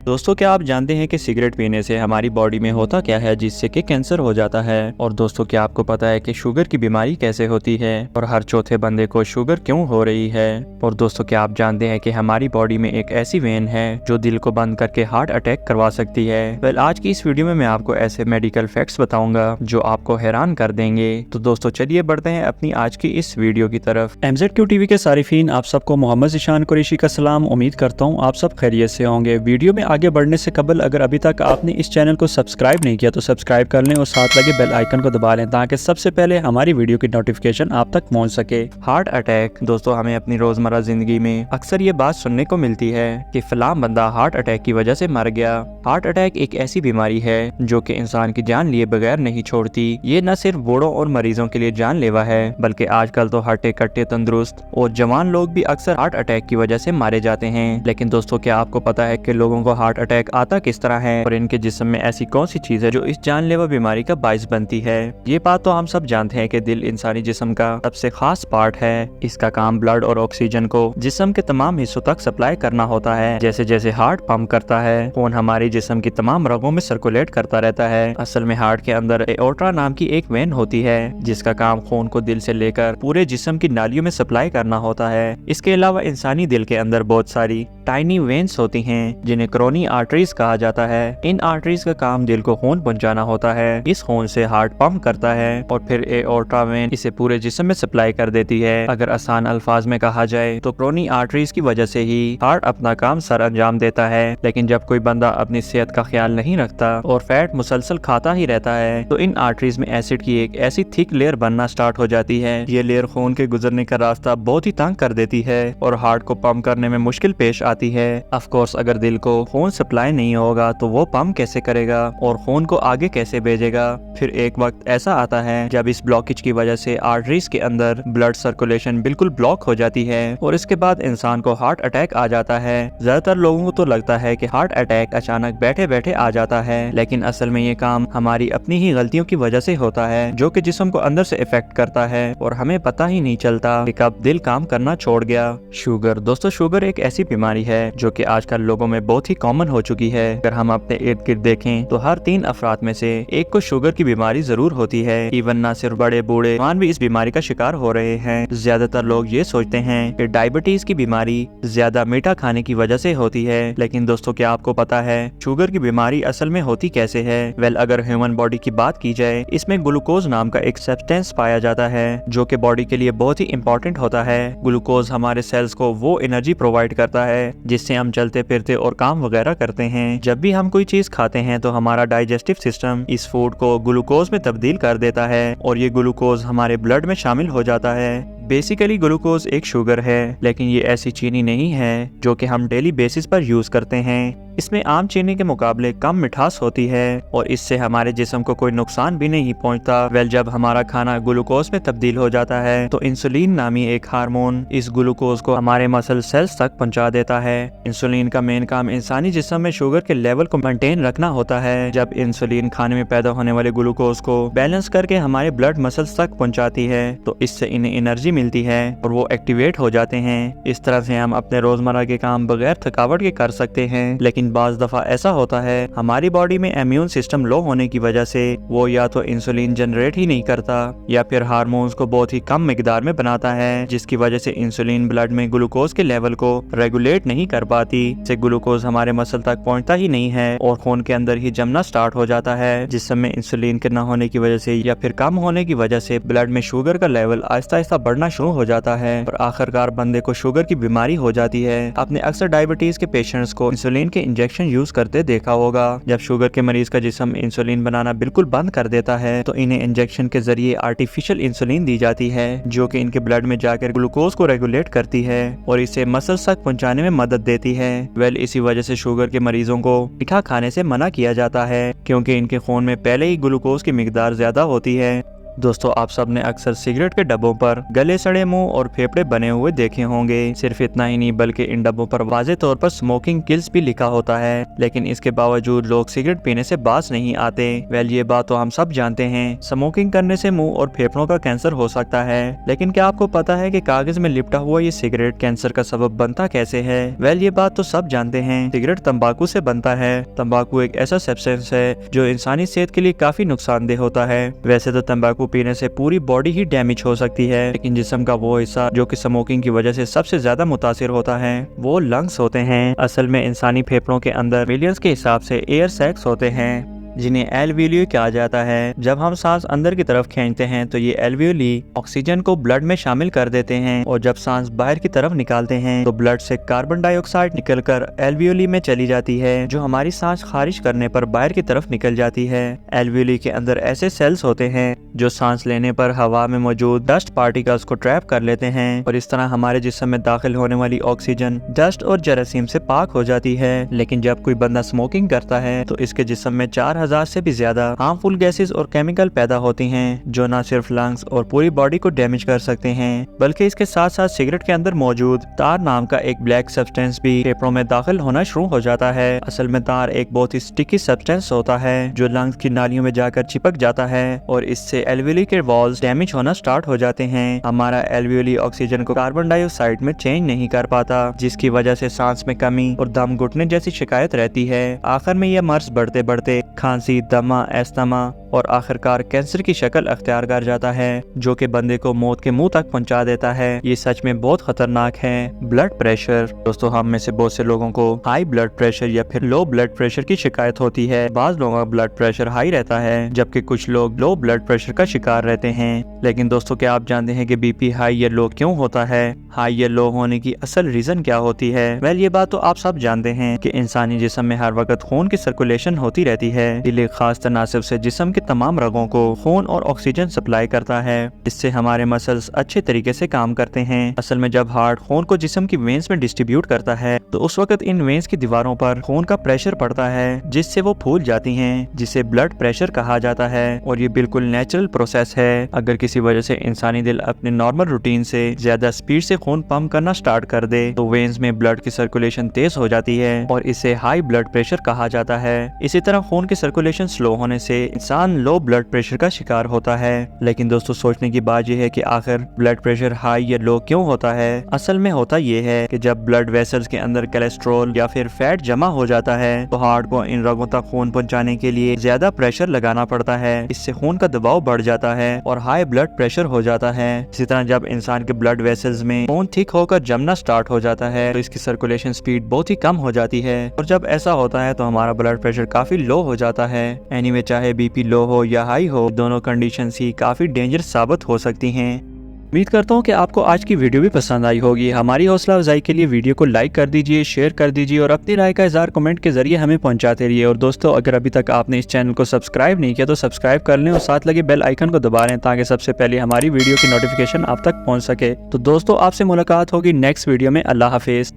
दोस्तों, क्या आप जानते हैं कि सिगरेट पीने से हमारी बॉडी में होता क्या है जिससे कि कैंसर हो जाता है। और दोस्तों, क्या आपको पता है कि शुगर की बीमारी कैसे होती है और हर चौथे बंदे को शुगर क्यों हो रही है। और दोस्तों, क्या आप जानते हैं कि हमारी बॉडी में एक ऐसी वेन है जो दिल को बंद करके हार्ट अटैक करवा सकती है। वेल, आज की इस वीडियो में मैं आपको ऐसे मेडिकल फैक्ट्स बताऊंगा जो आपको हैरान कर देंगे। तो दोस्तों, चलिए बढ़ते हैं अपनी आज की इस वीडियो की तरफ। MZQ टीवी के सारिफीन, आप सबको मोहम्मद ज़ीशान कुरैशी का सलाम। उम्मीद करता हूँ आप सब खैरियत से होंगे। वीडियो में आगे बढ़ने से कबल अगर अभी तक आपने इस चैनल को सब्सक्राइब नहीं किया तो सब्सक्राइब कर लें और साथ लगे बेल आइकन को दबा लें ताकि सबसे पहले हमारी वीडियो की नोटिफिकेशन आप तक पहुंच सके। Heart attack. दोस्तों, हमें अपनी रोजमर्रा जिंदगी में अक्सर ये बात सुनने को मिलती है कि फलां बंदा हार्ट अटैक की वजह से मर गया। हार्ट अटैक एक ऐसी बीमारी है जो कि इंसान की जान लिए बगैर नहीं छोड़ती। ये न सिर्फ बूढ़ों और मरीजों के लिए जानलेवा है बल्कि आजकल तो हट्टे कट्टे तंदुरुस्त और जवान लोग भी अक्सर हार्ट अटैक की वजह से मारे जाते हैं। लेकिन दोस्तों, क्या आपको पता है कि लोगों को हार्ट अटैक आता किस तरह है और इनके जिस्म में ऐसी कौन सी चीज है जो इस जानलेवा बीमारी का बाइस बनती है। ये बात तो हम सब जानते हैं कि दिल इंसानी जिस्म का सबसे खास पार्ट है। इसका काम ब्लड और ऑक्सीजन को जिस्म के तमाम हिस्सों तक सप्लाई करना होता है। जैसे जैसे हार्ट पंप करता है, खून हमारे जिस्म की तमाम रगों में सर्कुलेट करता रहता है। असल में हार्ट के अंदर एओर्टा नाम की एक वेन होती है जिसका काम खून को दिल से लेकर पूरे जिस्म की नालियों में सप्लाई करना होता है। इसके अलावा इंसानी दिल के अंदर बहुत सारी टाइनी वेन्स होती हैं जिन्हें क्रोनी आर्टरीज कहा जाता है। इन आर्टरीज का काम दिल को खून पहुंचाना होता है। इस खून से हार्ट पंप करता है और फिर एओर्टा वेन इसे पूरे जिस्म में सप्लाई कर देती है। अगर आसान अल्फाज में कहा जाए तो क्रोनी आर्टरीज की वजह से ही हार्ट अपना काम सर अंजाम देता है। लेकिन जब कोई बंदा अपनी सेहत का ख्याल नहीं रखता और फैट मुसलसल खाता ही रहता है तो इन आर्टरीज में एसिड की एक ऐसी थिक लेयर बनना स्टार्ट हो जाती है। ये लेयर खून के गुजरने का रास्ता बहुत ही तंग कर देती है और हार्ट को पंप करने में मुश्किल पेश आती है। ऑफ कोर्स, अगर दिल को खून सप्लाई नहीं होगा तो वो पंप कैसे करेगा और खून को आगे कैसे भेजेगा। फिर एक वक्त ऐसा आता है जब इस ब्लॉकेज की वजह से आर्टरीज के अंदर ब्लड सर्कुलेशन बिल्कुल ब्लॉक हो जाती है और इसके बाद इंसान को हार्ट अटैक आ जाता है। ज्यादातर लोगों को तो लगता है कि हार्ट अटैक अचानक बैठे बैठे आ जाता है, लेकिन असल में ये काम हमारी अपनी ही गलतियों की वजह से होता है जो कि जिस्म को अंदर से इफेक्ट करता है और हमें पता ही नहीं चलता कि कब दिल काम करना छोड़ गया। शुगर। दोस्तों, शुगर एक ऐसी बीमारी है जो कि आजकल लोगों में बहुत ही कॉमन हो चुकी है। अगर हम अपने इर्द गिर्द देखें तो हर 3 अफराद में से एक को शुगर की बीमारी जरूर होती है। इवन ना सिर्फ बड़े बूढ़े जवान भी इस बीमारी का शिकार हो रहे हैं। ज्यादातर लोग ये सोचते हैं कि डायबिटीज की बीमारी ज्यादा मीठा खाने की वजह से होती है, लेकिन दोस्तों, क्या आपको पता है शुगर की बीमारी असल में होती कैसे है। वेल, अगर ह्यूमन बॉडी की बात की जाए, इसमें ग्लूकोज नाम का एक सब्सटेंस पाया जाता है जो कि बॉडी के लिए बहुत ही इंपॉर्टेंट होता है। ग्लूकोज हमारे सेल्स को वो एनर्जी प्रोवाइड करता है जिससे हम चलते फिरते और काम वगैरह करते हैं। जब भी हम कोई चीज खाते हैं तो हमारा डाइजेस्टिव सिस्टम इस फूड को ग्लूकोज में तब्दील कर देता है और ये ग्लूकोज हमारे ब्लड में शामिल हो जाता है। बेसिकली ग्लूकोज एक शुगर है, लेकिन ये ऐसी चीनी नहीं है जो कि हम डेली बेसिस पर यूज करते हैं। इसमें आम चीनी के मुकाबले कम मिठास होती है और इससे हमारे जिस्म को कोई नुकसान भी नहीं पहुंचता। वेल, जब हमारा खाना ग्लूकोज में तब्दील हो जाता है तो इंसुलिन नामी एक हार्मोन इस ग्लूकोज को हमारे मसल सेल्स तक पहुंचा देता है। इंसुलिन का मेन काम इंसानी जिस्म में शुगर के लेवल को मेंटेन रखना होता है। जब इंसुलिन खाने में पैदा होने वाले ग्लूकोज को बैलेंस करके हमारे ब्लड मसल्स तक पहुंचाती है तो इससे इन्हें एनर्जी मिलती है और वो एक्टिवेट हो जाते हैं। इस तरह से हम अपने रोजमर्रा के काम बगैर थकावट के कर सकते हैं। लेकिन बाज दफा ऐसा होता है हमारी बॉडी में इम्यून सिस्टम लो होने की वजह से वो या तो इंसुलिन जनरेट ही नहीं करता या फिर हार्मोन्स को बहुत ही कम मिकदार में बनाता है, जिसकी वजह से इंसुलिन ब्लड में ग्लूकोज के लेवल को रेगुलेट नहीं कर पाती। से ग्लूकोज हमारे मसल तक पहुंचता ही नहीं है और खून के अंदर ही जमना स्टार्ट हो जाता है, जिस समय इंसुलिन के न होने की वजह से या फिर कम होने की वजह से ब्लड में शुगर का लेवल आहिस्ता आहिस्ता बढ़ना शुरू हो जाता है और आखिरकार बंदे को शुगर की बीमारी हो जाती है। आपने अक्सर डायबिटीज के पेशेंट्स को इंसुलिन के इंजेक्शन यूज करते देखा होगा। जब शुगर के मरीज का जिस्म इंसुलिन बनाना बिल्कुल बंद कर देता है तो इन्हें इंजेक्शन के जरिए आर्टिफिशियल इंसुलिन दी जाती है जो कि इनके ब्लड में जाकर ग्लूकोज को रेगुलेट करती है और इसे मसल्स तक पहुंचाने में मदद देती है। वेल, इसी वजह से शुगर के मरीजों को मीठा खाने से मना किया जाता है क्योंकि इनके खून में पहले ही ग्लूकोज की मिकदार ज्यादा होती है। दोस्तों आप सबने अक्सर सिगरेट के डब्बों पर गले सड़े मुंह और फेफड़े बने हुए देखे होंगे। सिर्फ इतना ही नहीं बल्कि इन डब्बों पर वाज़ेह तौर पर स्मोकिंग किल्स भी लिखा होता है, लेकिन इसके बावजूद लोग सिगरेट पीने से बाज नहीं आते। वेल ये बात तो हम सब जानते हैं, स्मोकिंग करने से मुंह और फेफड़ों का कैंसर हो सकता है, लेकिन क्या आपको पता है कि कागज में लिपटा हुआ ये सिगरेट कैंसर का सबब बनता कैसे है? वेल ये बात तो सब जानते हैं, सिगरेट तंबाकू से बनता है। तंबाकू एक ऐसा सब्सटेंस है जो इंसानी सेहत के लिए काफी नुकसानदेह होता है। वैसे तो तंबाकू पीने से पूरी बॉडी ही डैमेज हो सकती है, लेकिन जिस्म का वो हिस्सा जो कि स्मोकिंग की वजह से सबसे ज्यादा मुतासिर होता है वो लंग्स होते हैं। असल में इंसानी फेफड़ों के अंदर मिलियंस के हिसाब से एयर सैक्स होते हैं जिन्हें एल्वियोली कहा जाता है। जब हम सांस अंदर की तरफ खींचते हैं तो ये एल्वियोली ऑक्सीजन को ब्लड में शामिल कर देते हैं, और जब सांस बाहर की तरफ निकालते हैं तो ब्लड से कार्बन डाइऑक्साइड निकलकर एल्वियोली में चली जाती है, जो हमारी सांस खारिज करने पर बाहर की तरफ निकल जाती है। एल्वियोली के अंदर ऐसे सेल्स होते हैं जो सांस लेने पर हवा में मौजूद डस्ट पार्टिकल्स को ट्रैप कर लेते हैं, और इस तरह हमारे जिस्म में दाखिल होने वाली ऑक्सीजन डस्ट और जरासीम से पाक हो जाती है। लेकिन जब कोई बंदा स्मोकिंग करता है तो इसके जिस्म में 4000 से भी ज्यादा हार्मफुल गैसेस और केमिकल पैदा होती हैं, जो न सिर्फ लंग्स और पूरी बॉडी को डैमेज कर सकते हैं, बल्कि इसके साथ साथ सिगरेट के अंदर मौजूद तार नाम का एक ब्लैक सब्सटेंस भी फेफड़ों में दाखिल होना शुरू हो जाता है। असल में तार एक बहुत ही स्टिकी सब्सटेंस होता है जो लंग्स की नालियों में जाकर चिपक जाता है, और इससे एल्वियोली के वॉल्स डैमेज होना स्टार्ट हो जाते हैं। हमारा एल्वियोली ऑक्सीजन को कार्बन डाइऑक्साइड में चेंज नहीं कर पाता, जिसकी वजह से सांस में कमी और दम घुटने जैसी शिकायत रहती है। आखिर में यह मर्ज बढ़ते बढ़ते खांसी, दमा, एस्थमा और आखिरकार कैंसर की शक्ल अख्तियार कर जाता है, जो कि बंदे को मौत के मुंह तक पहुंचा देता है। ये सच में बहुत खतरनाक है। Blood pressure. दोस्तों हम में से बहुत से लोगों को हाई ब्लड प्रेशर या फिर लो ब्लड प्रेशर की शिकायत होती है। बाज लोगों का ब्लड प्रेशर हाई रहता है जबकि कुछ लोग लो ब्लड प्रेशर का शिकार रहते हैं। लेकिन दोस्तों क्या आप जानते हैं कि बीपी हाई या लो क्यों होता है? हाई या लो होने की असल रीजन क्या होती है? वेल ये बात तो आप सब जानते हैं कि इंसानी जिस्म में हर वक्त खून की सर्कुलेशन होती रहती है। दिल एक खास तनासब से जिस्म के तमाम रगों को खून और ऑक्सीजन सप्लाई करता है, इससे हमारे मसल्स अच्छे तरीके से काम करते हैं। असल में जब हार्ट खून को जिस्म की वेन्स में डिस्ट्रीब्यूट करता है तो उस वक्त इन वेन्स की दीवारों पर खून का प्रेशर पड़ता है, जिससे वो फूल जाती हैं, जिसे ब्लड प्रेशर कहा जाता है, और ये बिल्कुल नेचुरल प्रोसेस है। अगर किसी वजह से इंसानी दिल अपने नॉर्मल रूटीन से ज्यादा स्पीड से खून पंप करना स्टार्ट कर दे तो वेन्स में ब्लड की सर्कुलेशन तेज हो जाती है, और इसे हाई ब्लड प्रेशर कहा जाता है। इसी तरह खून की सर्कुलेशन स्लो होने से इंसान लो ब्लड प्रेशर का शिकार होता है। लेकिन दोस्तों सोचने की बात यह है कि आखिर ब्लड प्रेशर हाई या लो क्यों होता है? असल में होता यह है कि जब ब्लड वेसल्स के अंदर कोलेस्ट्रॉल या फिर फैट जमा हो जाता है तो हार्ट को इन रगों तक खून पहुंचाने के लिए ज्यादा प्रेशर लगाना पड़ता है। इससे खून का दबाव बढ़ जाता है और हाई ब्लड प्रेशर हो जाता है। इसी तरह जब इंसान के ब्लड वेसल्स में खून थिक होकर जमना स्टार्ट हो जाता है तो इसकी सर्कुलेशन स्पीड बहुत ही कम हो जाती है, और जब ऐसा होता है तो हमारा ब्लड प्रेशर काफी लो हो जाता है। एनीवे चाहे बीपी लो हो या हाई हो, दोनों कंडीशंस ही काफी डेंजरस साबित हो सकती हैं। उम्मीद करता हूँ कि आपको आज की वीडियो भी पसंद आई होगी। हमारी हौसला अफजाई के लिए वीडियो को लाइक कर दीजिए, शेयर कर दीजिए और अपनी राय का इज़हार कमेंट के जरिए हमें पहुंचाते रहिए। और दोस्तों अगर अभी तक आपने इस चैनल को सब्सक्राइब नहीं किया तो सब्सक्राइब कर लें और साथ लगे बेल आइकन को दबा लें ताकि सबसे पहले हमारी वीडियो की नोटिफिकेशन आप तक पहुँच सके। तो दोस्तों आपसे मुलाकात होगी नेक्स्ट वीडियो में। अल्लाह हाफिज।